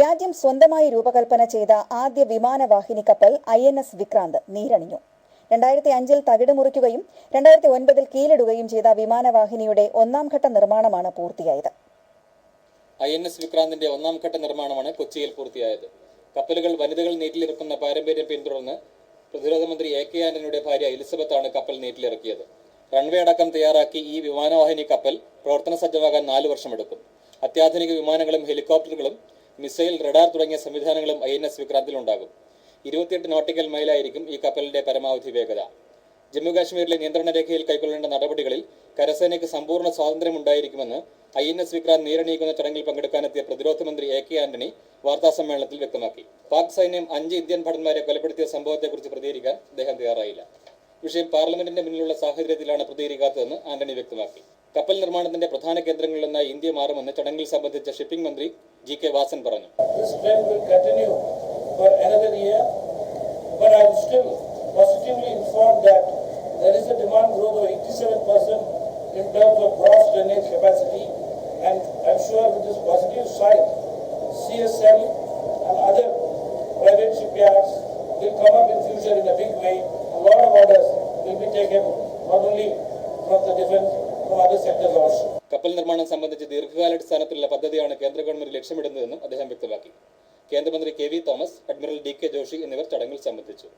രാജ്യം സ്വന്തമായി രൂപകൽപ്പന ചെയ്ത ആദ്യ വിമാനവാഹിനി കപ്പൽ INS വിക്രാന്ത് നീരണിഞ്ഞു. 2005-ൽ തകിട് മുറിക്കുകയും 2009-ൽ കീലിടുകയും ചെയ്ത വിമാനവാഹിനിയുടെ ഒന്നാംഘട്ട നിർമ്മാണമാണ് പൂർത്തിയായത്. INS വിക്രാന്തിന്റെ ഒന്നാംഘട്ട നിർമ്മാണമാണ് കൊച്ചിയിൽ പൂർത്തിയായത്. കപ്പലുകൾ വനിതകൾ നീറ്റിലിറക്കുന്ന പാരമ്പര്യം പിന്തുടർന്ന് പ്രതിരോധ മന്ത്രി AK ആന്റണിയുടെ ഭാര്യ എലിസബത്താണ് കപ്പൽ നീറ്റിലിറക്കിയത്. റൺവേ അടക്കം തയ്യാറാക്കി ഈ വിമാനവാഹിനി കപ്പൽ പ്രവർത്തന സജ്ജമാകാൻ 4 വർഷമെടുക്കും. അത്യാധുനിക വിമാനങ്ങളും ഹെലികോപ്റ്ററുകളും മിസൈൽ, റഡാർ തുടങ്ങിയ സംവിധാനങ്ങളും INS വിക്രാന്തിലുണ്ടാകും. 28 നോട്ടിക്കൽ മൈലായിരിക്കും ഈ കപ്പലിന്റെ പരമാവധി വേഗത. ജമ്മുകാശ്മീരിലെ നിയന്ത്രണ രേഖയിൽ കൈക്കൊള്ളേണ്ട നടപടികളിൽ കരസേനയ്ക്ക് സമ്പൂർണ്ണ സ്വാതന്ത്ര്യമുണ്ടായിരിക്കുമെന്ന് INS വിക്രാന്ത് നീരണിയിക്കുന്ന ചടങ്ങിൽ പങ്കെടുക്കാനെത്തിയ പ്രതിരോധ മന്ത്രി AK ആന്റണി വാർത്താസമ്മേളനത്തിൽ വ്യക്തമാക്കി. പാക് സൈന്യം 5 ഇന്ത്യൻ ഭടന്മാരെ കൊലപ്പെടുത്തിയ സംഭവത്തെക്കുറിച്ച് പ്രതികരിക്കാൻ അദ്ദേഹം തയ്യാറായില്ല. വിഷയം പാർലമെന്റിന്റെ മുന്നിലുള്ള സാഹചര്യത്തിലാണ് പ്രതികരിക്കാത്തതെന്ന് ആന്റണി വ്യക്തമാക്കി. കപ്പൽ നിർമ്മാണത്തിന്റെ പ്രധാന കേന്ദ്രങ്ങളിലൊന്നായി ഇന്ത്യ മാറുമെന്ന് ചടങ്ങിൽ സംബന്ധിച്ച ഷിപ്പിംഗ് മന്ത്രി GK വാസൻ പറഞ്ഞു. There is a demand growth of 87% in terms of gross tonnage capacity, and I'm sure with this positive side, CSL and other private shipyards will come up in future in a big way. A lot of orders will be taken not only from the defense, from other sectors also. കപ്പൽ നിർമ്മാണം സംബന്ധിച്ച് ദീർഘകാലാടിസ്ഥാനത്തിലുള്ള പദ്ധതിയാണ് കേന്ദ്ര government ലക്ഷ്യമിടുന്നതെന്നും അദ്ദേഹം വ്യക്തമാക്കി. കേന്ദ്രമന്ത്രി KV Thomas, admiral DK Joshi എന്നിവർ ചടങ്ങിൽ സംബന്ധിച്ചു.